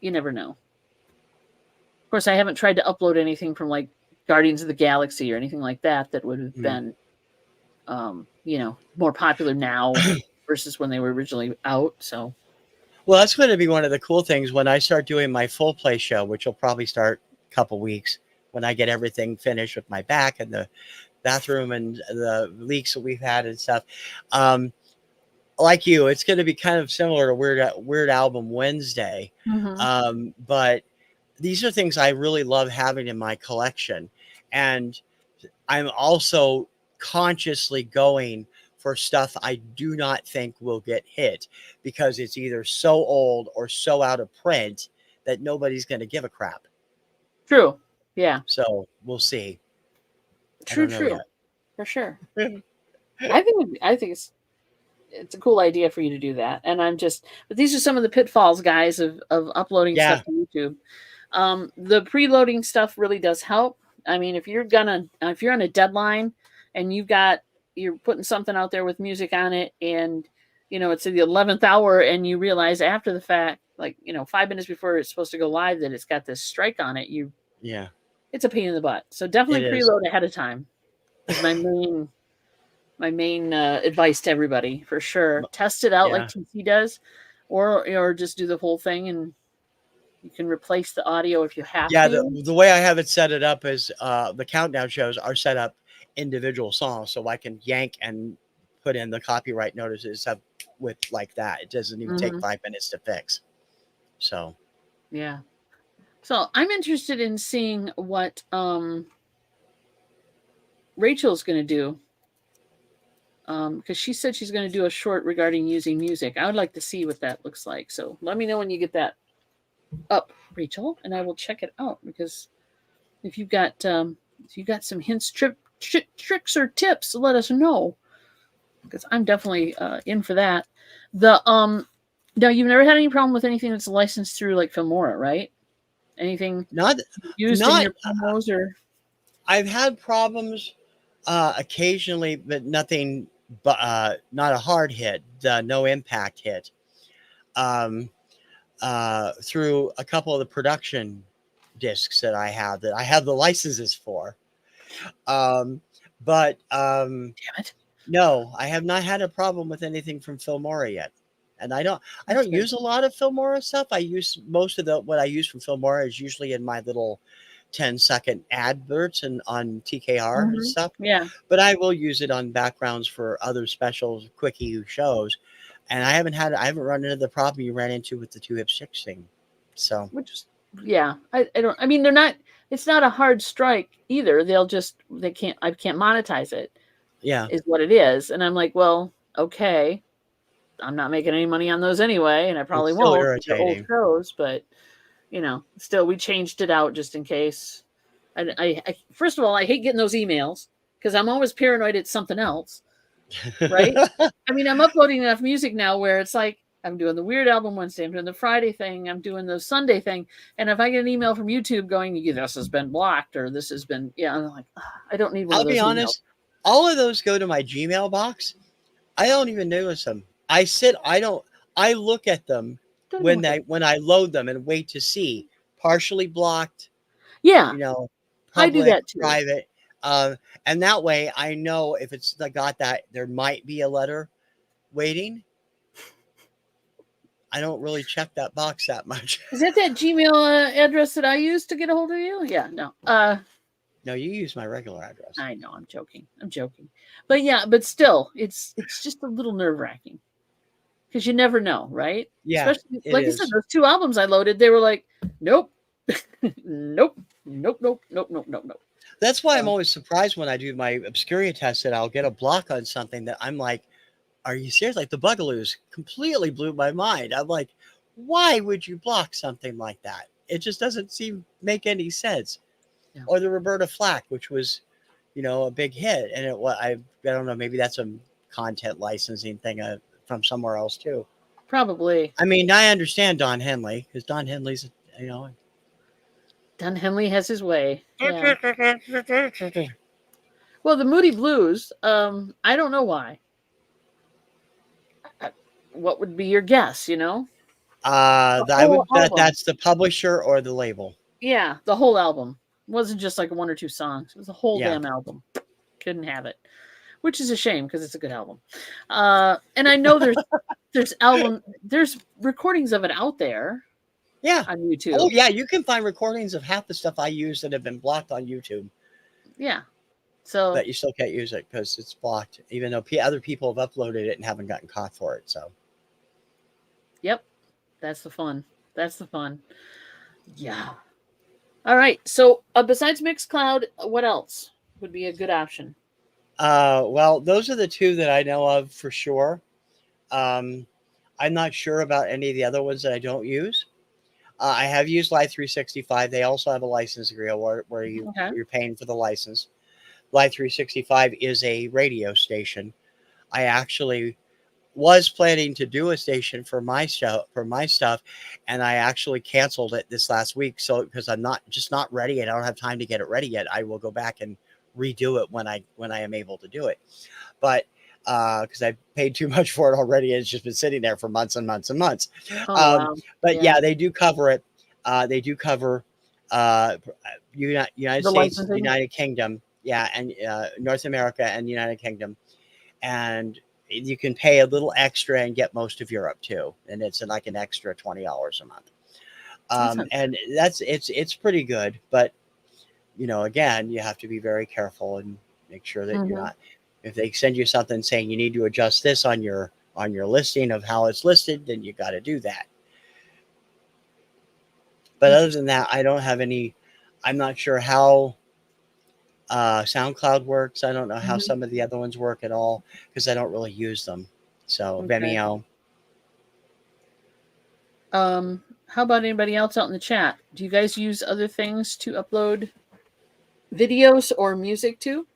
you never know. Of course, I haven't tried to upload anything from like Guardians of the Galaxy or anything like that that would have Mm. been, more popular now versus when they were originally out. So, Well, that's going to be one of the cool things when I start doing my full play show, which will probably start a couple weeks when I get everything finished with my back and the bathroom and the leaks that we've had and stuff. Um, like you, it's going to be kind of similar to Weird Album Wednesday, hmm but these are things I really love having in my collection, and I'm also consciously going for stuff I do not think will get hit because it's either so old or so out of print that nobody's going to give a crap. true. Yeah, So we'll see. I true, don't know true, yet. for sure. I think it's a cool idea for you to do that. And but these are some of the pitfalls, guys, of uploading Yeah, stuff to YouTube. The preloading stuff really does help. I mean, if you're on a deadline and you're putting something out there with music on it, and it's at the 11th hour, and you realize after the fact, like 5 minutes before it's supposed to go live, that it's got this strike on it. yeah, It's a pain in the butt. So it definitely is. preload ahead of time is my main advice to everybody for sure. Test it out like Yeah. TC does, or just do the whole thing, and you can replace the audio if you have Yeah, to. the way I have it set it up is the countdown shows are set up individual songs, so I can yank and put in the copyright notices up with like that. It doesn't even take hmm 5 minutes to fix. So Yeah. So I'm interested in seeing what Rachel's going to do, because she said she's going to do a short regarding using music. I would like to see what that looks like. So let me know when you get that up, Rachel, and I will check it out. Because if you've got some hints, tricks, or tips, let us know. Because I'm definitely in for that. The Now you've never had any problem with anything that's licensed through like Filmora, right? Anything not used in not your promos or I've had problems occasionally, but nothing. But not a hard hit, the no impact hit. Um, through a couple of the production discs that I have the licenses for. Um, but damn it. no, I have not had a problem with anything from Filmora yet. And I That's don't good. use a lot of Filmora stuff. I use most of the what I use from Filmora is usually in my little 10-second adverts and on TKR and stuff. Yeah. But I will use it on backgrounds for other specials, quickie shows. And I haven't run into the problem you ran into with the two hip six thing. So Which is yeah. I don't I mean they're not it's not a hard strike either. I can't monetize it yeah, is what it is. And I'm like, well, okay. I'm not making any money on those anyway, and I it's probably still won't. They're old irritating. shows, but still we changed it out just in case. I first of all, I hate getting those emails because I'm always paranoid it's something else, right? I mean, I'm uploading enough music now where it's like I'm doing the Weird Album Wednesday, I'm doing the Friday thing, I'm doing the Sunday thing, and if I get an email from YouTube going, "Yeah, this has been blocked," or "This has been," yeah, I'm like, I don't need one I'll of be those emails. honest, all of those go to my Gmail box. I don't even notice them. I look at them Don't even look at it. when I load them and wait to see partially blocked, Yeah, you know, I do public, that too. private. And that way I know if it's got that there might be a letter waiting. I don't really check that box that much. Is that Gmail address that I use to get a hold of you? Yeah, no. No, you use my regular address. I know, I'm joking. I'm joking. But yeah, but still, it's just a little nerve-wracking because you never know, right? Yeah, Especially it like I said, is. those two albums I loaded, they were like, nope, nope, nope, nope, nope, nope, nope, nope. That's why I'm So, always surprised when I do my Obscuria test that I'll get a block on something that I'm like, are you serious? Like the Bugaloos completely blew my mind. I'm like, why would you block something like that? It just doesn't seem make any sense. yeah. Or the Roberta Flack, which was, a big hit, and I don't know, maybe that's a content licensing thing from somewhere else too. Probably. I mean, I understand Don Henley because Don Henley's, you know. Don Henley has his way. Yeah. Well, the Moody Blues, I don't know why. What would be your guess, you know? The I whole would bet album. that's the publisher or the label. Yeah, the whole album. It wasn't just like one or two songs. It was the whole Yeah. damn album. Couldn't have it. Which is a shame because it's a good album. And I know there's recordings of it out there Yeah. on Oh, YouTube. yeah. You can find recordings of half the stuff I use that have been blocked on YouTube, Yeah. So, but you still can't use it because it's blocked, even though other people have uploaded it and haven't gotten caught for it. So, yep. That's the fun. That's the fun. Yeah. All right. So, besides Mixcloud, what else would be a good option? well, those are the two that I know of for sure. Um, I'm not sure about any of the other ones that I don't use. I have used Live 365. They also have a license agreement where Okay. you're paying for the license. Live 365 is a radio station. I actually was planning to do a station for my show for my stuff, and I actually canceled it this last week. So because I'm not ready and I don't have time to get it ready yet, I will go back and redo it when I am able to do it. But because I paid too much for it already, and it's just been sitting there for months and months and months. Oh, wow. But Yeah. yeah, they do cover it. They do cover uh, United The States, licensing? United Kingdom, yeah, and North America and United Kingdom, and you can pay a little extra and get most of Europe too, and it's like an extra $20 a month. That's not And it's pretty good, but again, you have to be very careful and make sure that you're Mhm. not. If they send you something saying you need to adjust this on your listing of how it's listed, then you got to do that. But other than that, I don't have any. I'm not sure how SoundCloud works. I don't know how Mhm. some of the other ones work at all because I don't really use them. So Okay. Vimeo. How about anybody else out in the chat? Do you guys use other things to upload videos or music to?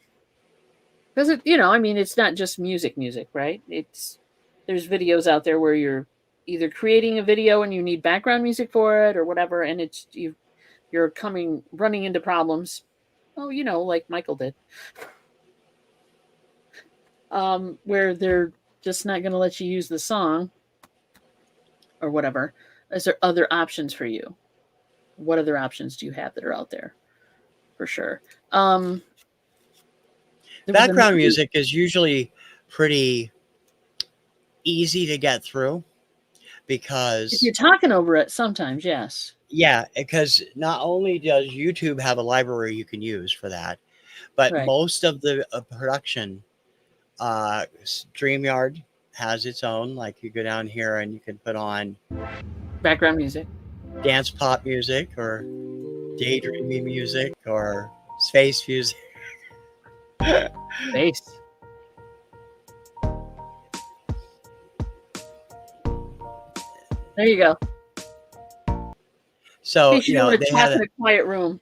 Because I mean, it's not just music, right? There's videos out there where you're either creating a video and you need background music for it or whatever, and you're running into problems. Oh, like Michael did, where they're just not going to let you use the song or whatever. Is there other options for you? What other options do you have that are out there? For sure. There was Background another. music is usually pretty easy to get through If because you're talking over it, sometimes yes. yeah, because not only does YouTube have a library you can use for that, but Right. most of the production, StreamYard has its own. Like you go down here and you can put on Background music. dance pop music or daydreamy music or space music. Bass. There you go. So, In case you want to they talk have in it, a quiet room.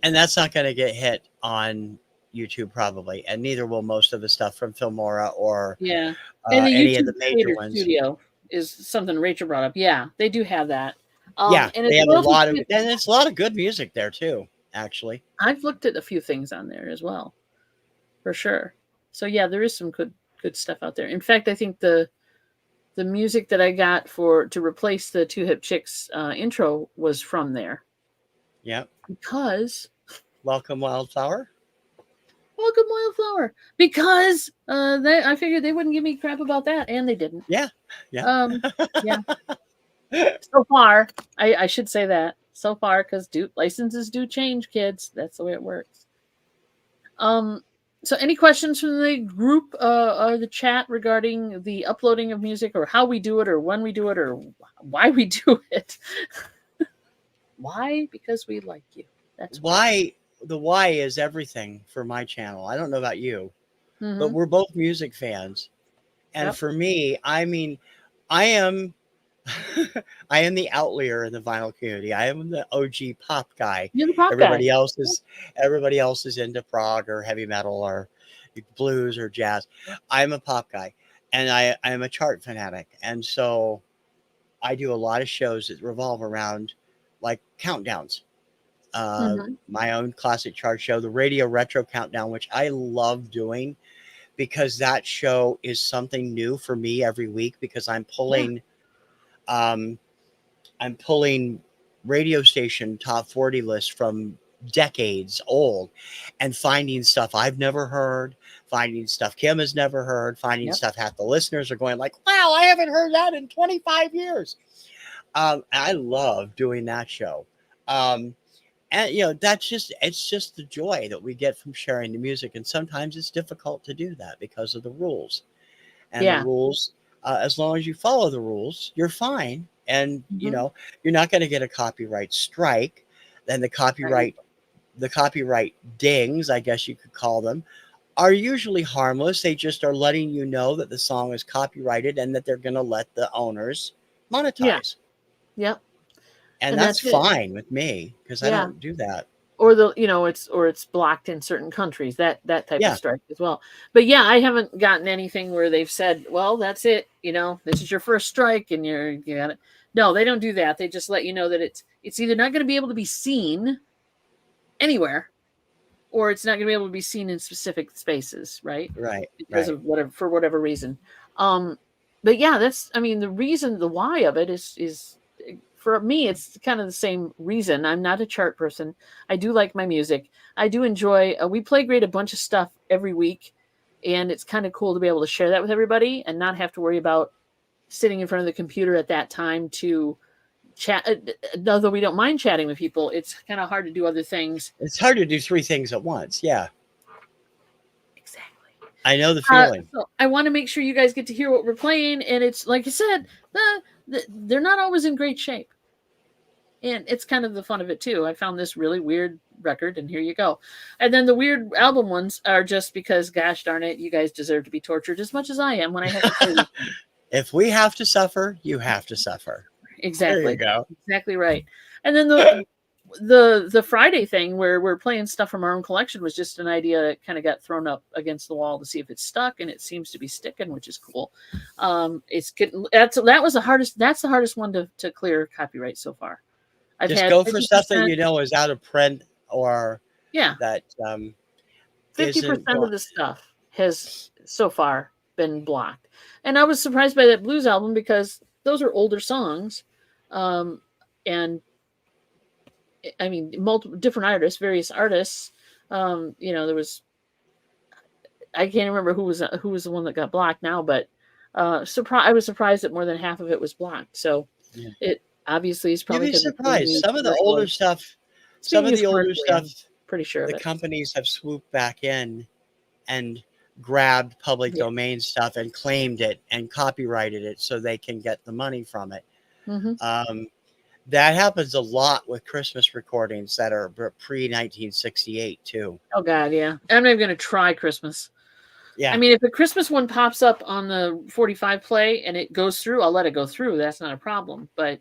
and that's not going to get hit on YouTube probably, and neither will most of the stuff from Filmora or Yeah. And the any of YouTube the major Creator ones. Studio is something Rachel brought up. Yeah, they do have that. Yeah, And they it's have a royalty lot of, free. and it's a lot of good music there too, actually. I've looked at a few things on there as well, for sure. So yeah, there is some good stuff out there. In fact, I think the music that I got to replace the Two Hip Chicks intro was from there. Yep. Because Welcome Wildflower. Welcome Wildflower. Because I figured they wouldn't give me crap about that, and they didn't. Yeah. Yeah. Yeah. So far, I should say that. So far, because licenses do change, kids. That's the way it works. So any questions from the group or the chat regarding the uploading of music or how we do it or when we do it or why we do it? Why? Because we like you. That's why. The why is everything for my channel. I don't know about you, but Mm-hmm. we're both music fans. And Yep. for me, I mean, I am I am the outlier in the vinyl community. I am the OG pop guy. You're the pop guy. Everybody else is into prog or heavy metal or blues or jazz. I'm a pop guy, and I'm a chart fanatic, and so I do a lot of shows that revolve around like countdowns. Hmm. My own classic chart show, the Radio Retro Countdown, which I love doing because that show is something new for me every week because Yeah. um, I'm pulling radio station top 40 lists from decades old and finding stuff I've never heard, finding stuff Kim has never heard, finding Yep. stuff half the listeners are going like, wow, I haven't heard that in 25 years. I love doing that show. Um, and it's just the joy that we get from sharing the music. And sometimes it's difficult to do that because of the rules. And the Yeah. rules, as long as you follow the rules, you're fine. And Hmm. you're not going to get a copyright strike. Then Right. the copyright dings, I guess you could call them, are usually harmless. They just are letting you know that the song is copyrighted and that they're going to let the owners Yeah. monetize. Yep. And And that's that's it. fine with me because I Yeah. don't do that. Or it's blocked in certain countries, that type of Yeah, strike as well. But yeah, I haven't gotten anything where they've said, well, that's it, this is your first strike and you got it. No, they don't do that. They just let you know that it's either not going to be able to be seen anywhere, or it's not going to be able to be seen in specific spaces, right? right, Because right. of whatever, for whatever reason. um but yeah, that's, I mean, the reason, the why of it is for me, it's kind of the same reason. I'm not a chart person. I do like my music. I do enjoy, we play great a bunch of stuff every week, and it's kind of cool to be able to share that with everybody and not have to worry about sitting in front of the computer at that time to chat. Although we don't mind chatting with people, it's kind of hard to do other things. It's hard to do three things at once. Yeah, Exactly. I know the feeling. So I want to make sure you guys get to hear what we're playing, and it's like I said, they're not always in great shape, and it's kind of the fun of it too. I found this really weird record, and here you go. And then the weird album ones are just because, gosh darn it, you guys deserve to be tortured as much as I am when I have to play these things. If we have to suffer, you have to suffer. There you Exactly, go. exactly right. And then the Friday thing where we're playing stuff from our own collection was just an idea that kind of got thrown up against the wall to see if it stuck, and it seems to be sticking, which is cool. It's getting, that was the hardest. That's the hardest one to clear copyright so far. I've Just had go for stuff that 50%. is out of print or Yeah, that fifty isn't percent going. of the stuff has so far been blocked, and I was surprised by that blues album because those are older songs, um, and I mean, multiple different artists, various artists. There was, I can't remember who was the one that got blocked now, but I was surprised that more than half of it was blocked. So Yeah. it obviously is You'd probably be because it's being surprised. used Some of the older commercially. stuff, It's being used commercially. I'm pretty sure of the it. companies have swooped back in and grabbed public Yeah. domain stuff and claimed it and copyrighted it so they can get the money from it. Hmm. Um, that happens a lot with Christmas recordings that are pre 1968 too. Oh God, yeah. I'm not even going to try Christmas. I Yeah, mean, if a Christmas one pops up on the 45 play and it goes through, I'll let it go through. That's not a problem. But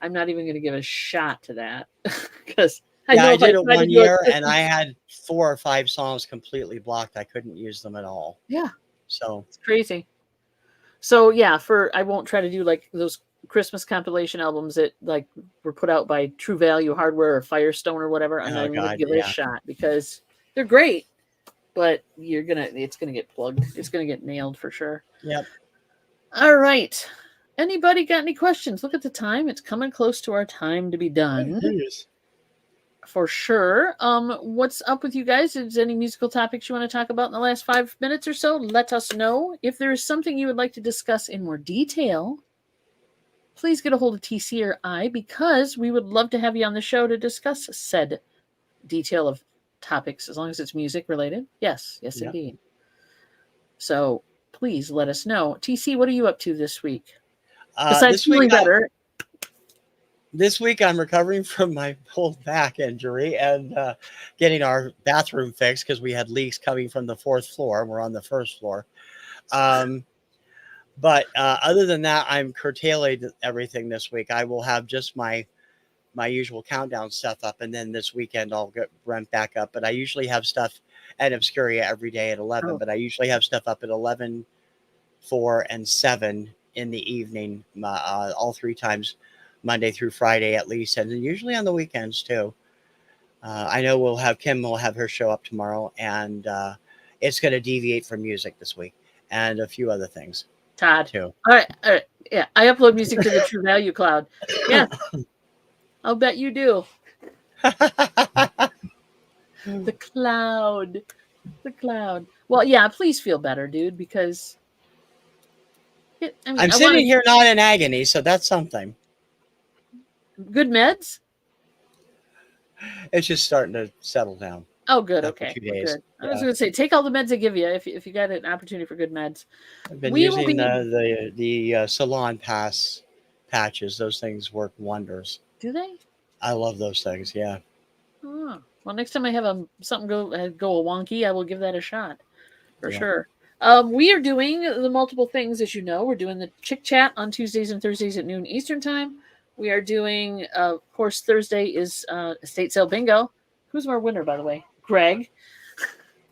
I'm not even going to give a shot to that because I yeah. know I if I did it try to one do a year and Christmas, I had 4 or 5 songs completely blocked. I couldn't use them at all. yeah, So it's crazy. So yeah, for I won't try to do like those Christmas compilation albums that like were put out by True Value Hardware or Firestone or whatever. I'm not oh even going to god, give it a yeah, shot because they're great, but it's gonna get plugged. It's gonna get nailed for sure. yep. All right. Anybody got any questions? Look at the time. It's coming close to our time to be Oh, done goodness. for sure. What's up with you guys? Is there any musical topics you want to talk about in the last 5 minutes or so? Let us know. If there is something you would like to discuss in more detail, please get a hold of TC or I because we would love to have you on the show to discuss said detail of topics as long as it's music related. Yes, yes, Yep. indeed. So please let us know. TC, what are you up to this week? Besides This week, feeling better. I'm recovering from my whole back injury and getting our bathroom fixed because we had leaks coming from the 4th floor. We're on the 1st floor. Um, but other than that, I'm curtailing everything this week. I will have just my usual countdown stuff up, and then this weekend I'll get rent back up. But I usually have stuff and Obscuria every day at 11, Oh, but I usually have stuff up at 11, 4, and 7 in the evening, all three times, Monday through Friday at least, and then usually on the weekends too. I know Kim will have her show up tomorrow, and it's going to deviate from music this week and a few other things Todd. too. All right. All right. Yeah. I upload music to the True Value Cloud. Yeah. I'll bet you do. The cloud. The cloud. Well, yeah, please feel better, dude, because I'm I want sitting here not in agony, so that's something. good meds. It's just starting to settle down Oh, good. after Okay. 2 Well, days. good. I was Yeah. going to say, take all the meds they give you if you got an opportunity for good meds. I've been We will using be. the Salon Pass patches. Those things work wonders. Do they? I love those things. Yeah. Oh. Well, next time I have something go wonky, I will give that a shot for Yeah. sure. We are doing the multiple things, as you know. We're doing the Chick Chat on Tuesdays and Thursdays at noon Eastern time. We are doing, of course, Thursday is estate sale bingo. Who's our winner, by the way? Greg,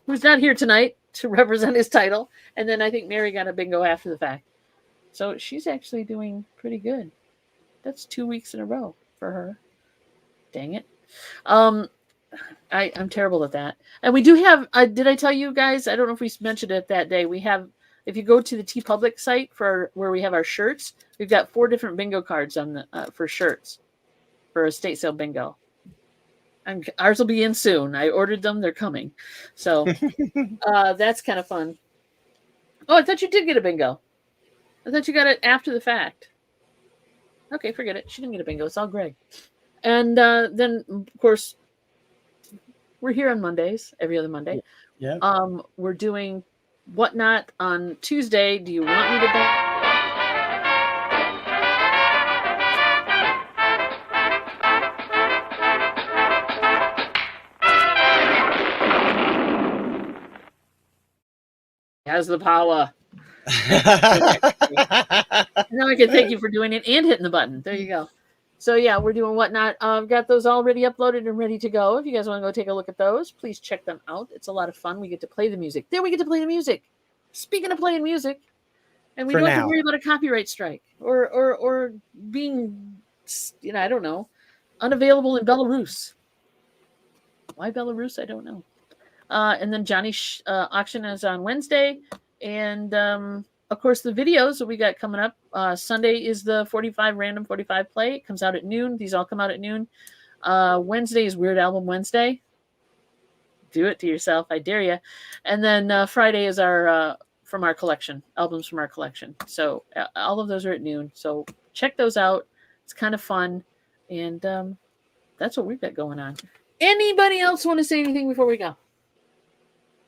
who's not here tonight to represent his title. And then I think Mary got a bingo after the fact. So she's actually doing pretty good. That's 2 weeks in a row for her. Dang it. Um, I'm terrible at that. And we do have, did I tell you guys? I don't know if we mentioned it that day. We have, if you go to the T Public site for where we have our shirts, we've got 4 different bingo cards on the for shirts for estate sale bingo. And ours will be in soon. I ordered them; they're coming. So that's kind of fun. Oh, I thought you did get a bingo. I thought you got it after the fact. Okay, forget it. She didn't get a bingo. It's all Greg. And then, of course, we're here on Mondays, every other Monday. Yeah. We're doing Whatnot on Tuesday. Do you want me to? Has the power. Now I can thank you for doing it and hitting the button. There you go. So yeah, we're doing Whatnot. I've got those already uploaded and ready to go. If you guys want to go take a look at those, please check them out. It's a lot of fun. We get to play the music. There we get to play the music. Speaking of playing music, and we don't have to worry about a copyright strike or being, I don't know, unavailable in Belarus. Why Belarus? I don't know. And then Johnny's auction is on Wednesday, and of course the videos that we got coming up. Sunday is the 45 random 45 play. It comes out at noon. These all come out at noon. Wednesday is Weird Album Wednesday. Do it to yourself, I dare you. And then Friday is our from our collection, albums from our collection. So all of those are at noon. So check those out. It's kind of fun, and that's what we've got going on. Anybody else want to say anything before we go?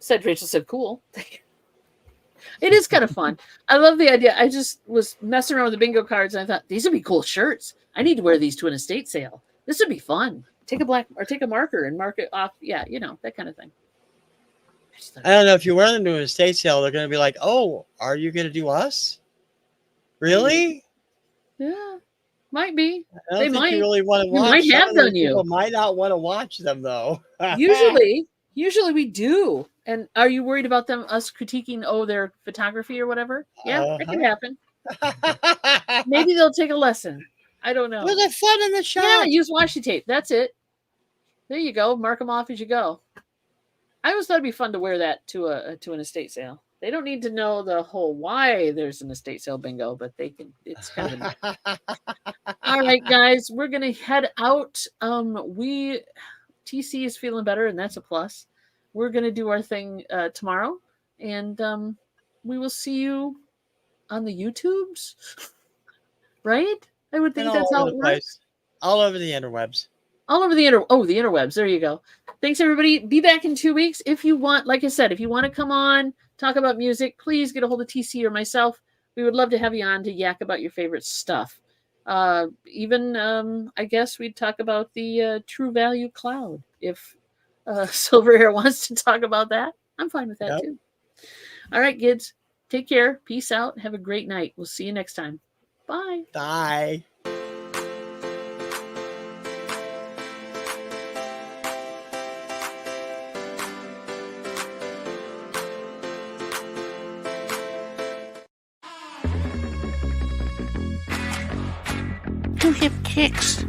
Rachel said, cool. It is kind of fun. I love the idea. I just was messing around with the bingo cards, and I thought, these would be cool shirts. I need to wear these to an estate sale. This would be fun. Take a marker and mark it off. Yeah, that kind of thing. I don't know, if you wear them to an estate sale, they're going to be like, oh, are you going to do us? Really? Yeah, might be. I don't think you really want to We watch. might have done you. People might not want to watch them, though. Usually we do. And are you worried about us critiquing, their photography or whatever? Yeah, that could happen. Maybe they'll take a lesson. I don't know. Was it fun in the shop? Yeah, use washi tape. That's it. There you go. Mark them off as you go. I always thought it'd be fun to wear that to an estate sale. They don't need to know the whole why there's an estate sale bingo, but they can. It's kind of. All right, guys, we're gonna head out. TC is feeling better, and that's a plus. We're gonna do our thing tomorrow, and we will see you on the YouTubes, right? I would think that's how it works. All over the interwebs. All over the interwebs. There you go. Thanks, everybody. Be back in 2 weeks. If you want, like I said, if you want to come on, talk about music, please get a hold of TC or myself. We would love to have you on to yak about your favorite stuff. Even, I guess we'd talk about the True Value Cloud. If Silverhair wants to talk about that, I'm fine with that too. All right, kids. Take care. Peace out. Have a great night. We'll see you next time. Bye. Bye. to hip kicks.